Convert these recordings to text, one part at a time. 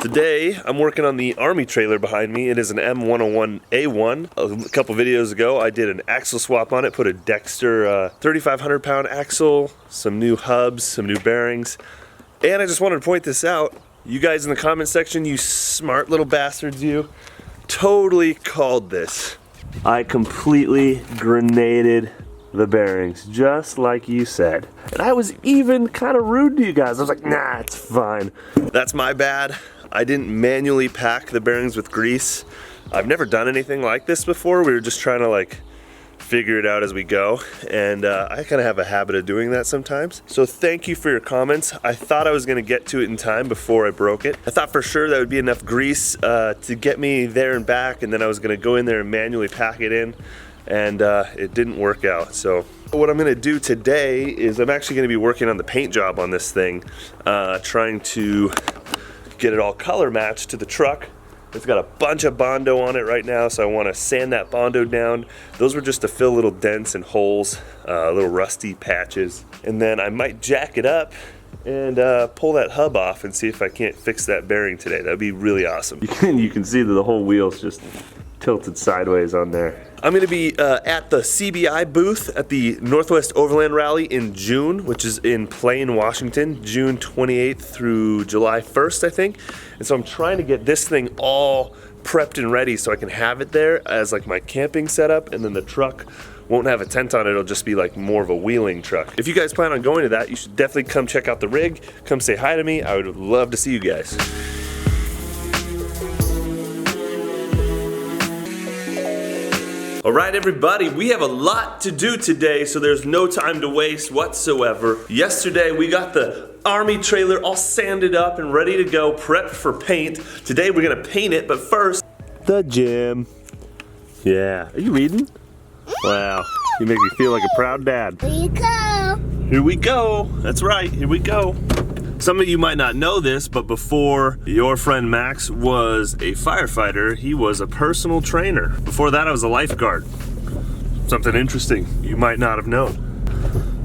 Today, I'm working on the Army trailer behind me. It is an M101 A1. A couple videos ago, I did an axle swap on it, put a Dexter 3,500 pound axle, some new hubs, some new bearings. And I just wanted to point this out. You guys in the comment section, you smart little bastards, you totally called this. I completely grenaded the bearings, just like you said. And I was even kind of rude to you guys. I was like, nah, it's fine. That's my bad. I didn't manually pack the bearings with grease. I've never done anything like this before. We were just trying to like figure it out as we go, and I kind of have a habit of doing that sometimes. So thank you for your comments. I thought I was going to get to it in time before I broke it. I thought for sure that would be enough grease to get me there and back, and then I was going to go in there and manually pack it in, and it didn't work out. So what I'm going to do today is I'm actually going to be working on the paint job on this thing, trying to get it all color matched to the truck. It's got a bunch of bondo on it right now, so I want to sand that bondo down. Those were just to fill little dents and holes, little rusty patches. And then I might jack it up and pull that hub off and see if I can't fix that bearing today. That'd be really awesome. You can see that the whole wheel's just tilted sideways on there. I'm going to be at the CBI booth at the Northwest Overland Rally in June, which is in Plain, Washington, June 28th through July 1st, I think. And so I'm trying to get this thing all prepped and ready so I can have it there as like my camping setup, and then the truck won't have a tent on it. It'll just be like more of a wheeling truck. If you guys plan on going to that, you should definitely come check out the rig, come say hi to me. I would love to see you guys. All right, everybody, we have a lot to do today, so there's no time to waste whatsoever. Yesterday, we got the Army trailer all sanded up and ready to go, prepped for paint. Today, we're gonna paint it, but first, the gym. Yeah, are you reading? Wow, you make me feel like a proud dad. Here you go. Here we go. That's right, here we go. Some of you might not know this, but before your friend Max was a firefighter, he was a personal trainer. Before that, I was a lifeguard. Something interesting you might not have known.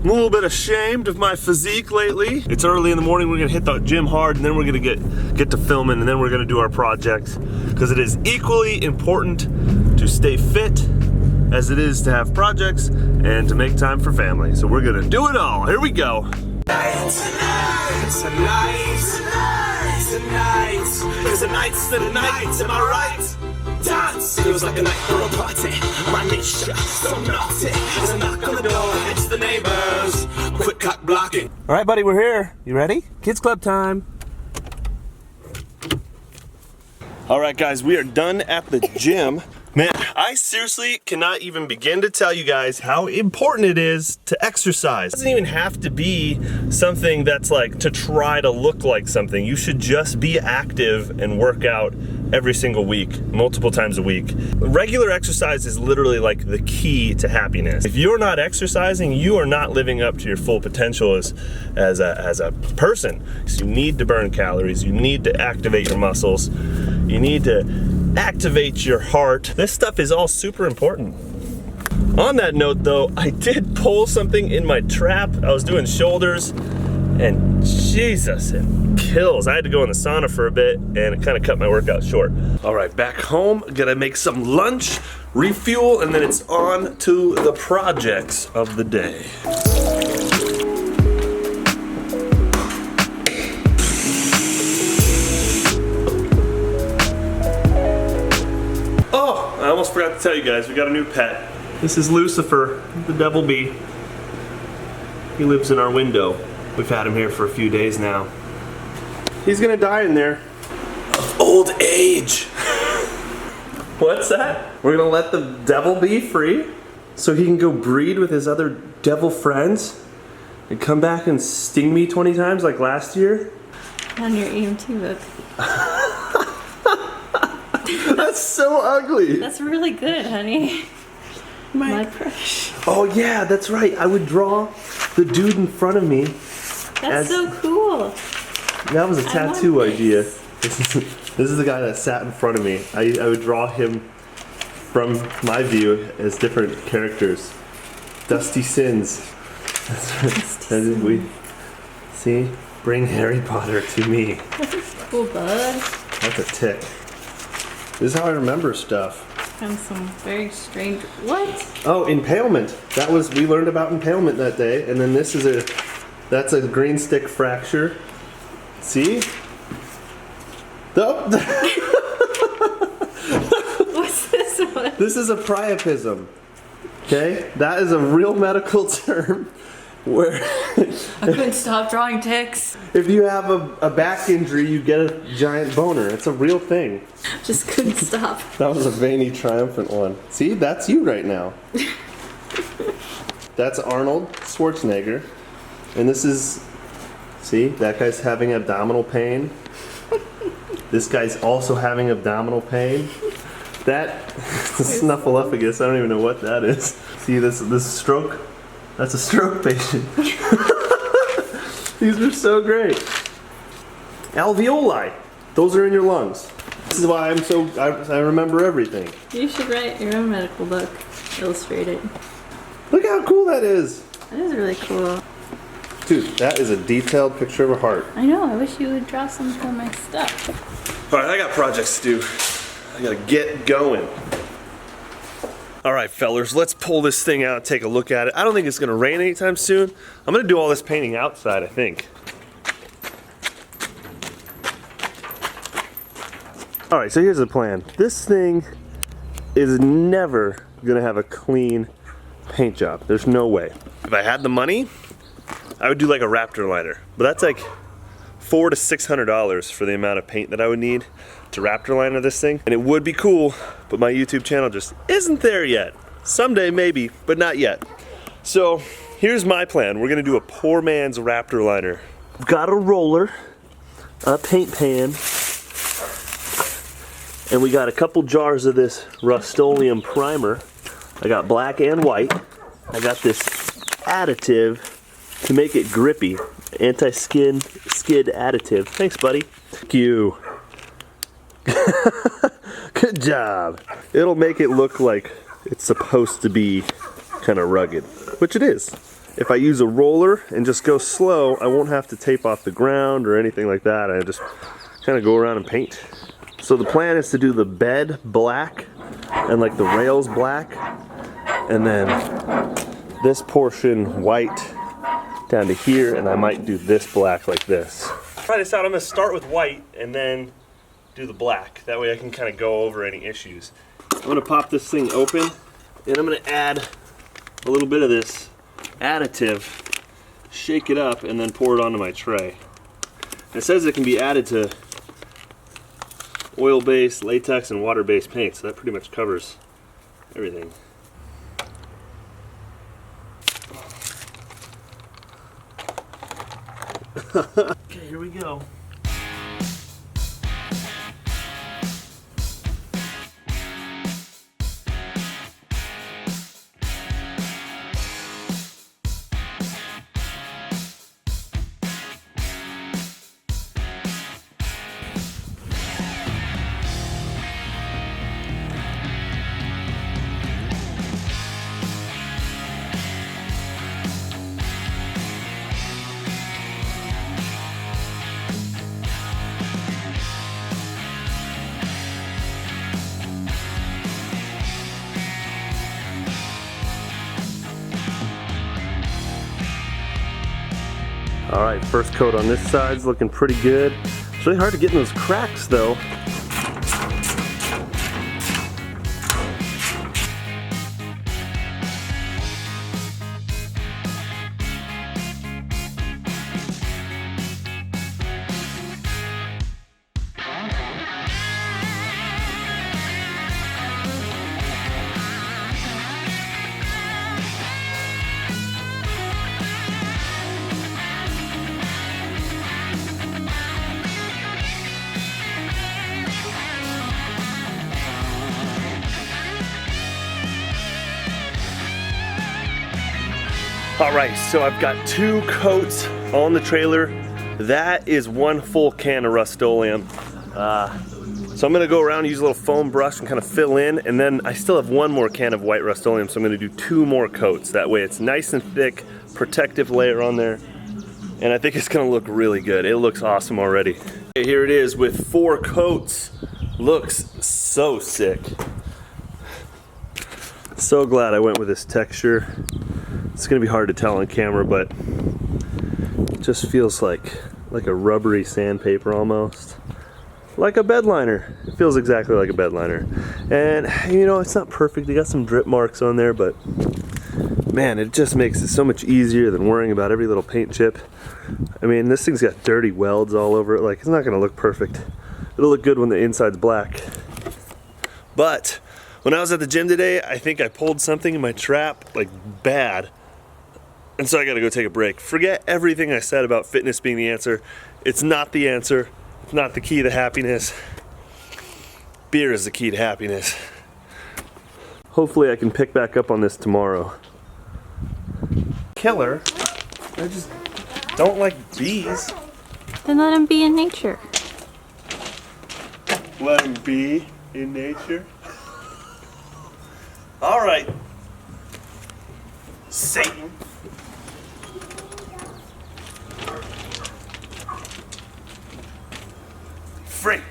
I'm a little bit ashamed of my physique lately. It's early in the morning, we're gonna hit the gym hard, and then we're gonna get to filming, and then we're gonna do our projects, because it is equally important to stay fit as it is to have projects and to make time for family. So we're gonna do it all. Here we go. Tonight's the night, am I right? Dance feels like a night for a party. My nature so naughty. There's a knock on the door, it's the neighbors. Quick cock blocking. All right, buddy, we're here. You ready? Kids club time. All right, guys, we are done at the gym. Man, I seriously cannot even begin to tell you guys how important it is to exercise. It doesn't even have to be something that's like to try to look like something. You should just be active and work out every single week, multiple times a week. Regular exercise is literally like the key to happiness. If you're not exercising, you are not living up to your full potential as a person. So you need to burn calories, you need to activate your muscles, you need to activate your heart. This stuff is all super important. On that note though, I did pull something in my trap. I was doing shoulders and Jesus, it kills. I had to go in the sauna for a bit and it kind of cut my workout short. All right, back home, gonna make some lunch, refuel, and then it's on to the projects of the day. I almost forgot to tell you guys, we got a new pet. This is Lucifer, the devil bee. He lives in our window. We've had him here for a few days now. He's gonna die in there of old age. What's that? We're gonna let the devil bee free so he can go breed with his other devil friends and come back and sting me 20 times like last year? On your EMT book. That's so ugly. That's really good, honey. My crush. Oh yeah, that's right. I would draw the dude in front of me. That's so cool. That was a tattoo idea. This is the guy that sat in front of me. I would draw him from my view as different characters. Dusty Sins. That's we see. Bring Harry Potter to me. That's cool, bud. That's a tick. This is how I remember stuff. And some very strange. What? Oh, impalement. That was, we learned about impalement that day. And then this is that's a green stick fracture. See? Oh. What's this one? This is a priapism. Okay? That is a real medical term where I couldn't stop drawing ticks. if you have a back injury, you get a giant boner. It's a real thing. Just couldn't stop. That was a veiny, triumphant one. See, that's you right now. That's Arnold Schwarzenegger. And this is, see, that guy's having abdominal pain. This guy's also having abdominal pain. That, the snuffleupagus, I don't even know what that is. See, this stroke, that's a stroke patient. These are so great. Alveoli, those are in your lungs. This is why I remember everything. You should write your own medical book. Illustrate it. Look how cool that is. That is really cool. Dude, that is a detailed picture of a heart. I know, I wish you would draw some for my stuff. All right, I got projects to do. I gotta get going. All right, fellers, let's pull this thing out and take a look at it. I don't think it's gonna rain anytime soon. I'm gonna do all this painting outside, I think. All right, so here's the plan. This thing is never gonna have a clean paint job. There's no way. If I had the money, I would do like a Raptor liner, but that's like $400 to $600 for the amount of paint that I would need to Raptor liner this thing. And it would be cool, but my YouTube channel just isn't there yet. Someday maybe, but not yet. So here's my plan. We're gonna do a poor man's Raptor liner. I've got a roller, a paint pan, and we got a couple jars of this Rust-Oleum primer. I got black and white. I got this additive to make it grippy. Anti-skid additive. Thanks, buddy. Thank you. Good job. It'll make it look like it's supposed to be kind of rugged, which it is. If I use a roller and just go slow, I won't have to tape off the ground or anything like that. I just kind of go around and paint. So the plan is to do the bed black and like the rails black, and then this portion white down to here, and I might do this black like this. Try this out. I'm gonna start with white and then do the black. That way I can kind of go over any issues. I'm gonna pop this thing open, and I'm gonna add a little bit of this additive, shake it up, and then pour it onto my tray. And it says it can be added to oil-based, latex, and water-based paint, so that pretty much covers everything. Okay, here we go. All right, first coat on this side's looking pretty good. It's really hard to get in those cracks though. All right, so I've got 2 coats on the trailer. That is 1 full can of Rust-Oleum. So I'm gonna go around and use a little foam brush and kind of fill in, and then I still have 1 more can of white Rust-Oleum, so I'm gonna do 2 more coats. That way it's nice and thick, protective layer on there, and I think it's gonna look really good. It looks awesome already. Okay, here it is with 4 coats. Looks so sick. So glad I went with this texture. It's gonna be hard to tell on camera, but it just feels like a rubbery sandpaper almost. Like a bed liner. It feels exactly like a bed liner. And you know, it's not perfect. You got some drip marks on there, but man, it just makes it so much easier than worrying about every little paint chip. I mean, this thing's got dirty welds all over it. Like, it's not gonna look perfect. It'll look good when the inside's black. But when I was at the gym today, I think I pulled something in my trap, like bad. And so I gotta go take a break. Forget everything I said about fitness being the answer. It's not the answer. It's not the key to happiness. Beer is the key to happiness. Hopefully I can pick back up on this tomorrow. Killer. I just don't like bees. Then let him be in nature. Let him be in nature. All right, Satan. Free.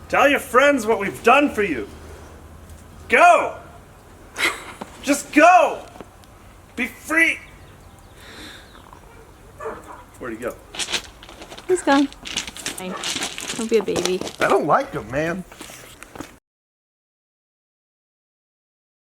Tell your friends what we've done for you. Go. Just go. Be free. Where'd he go? He's gone. Fine. Don't be a baby. I don't like him, man.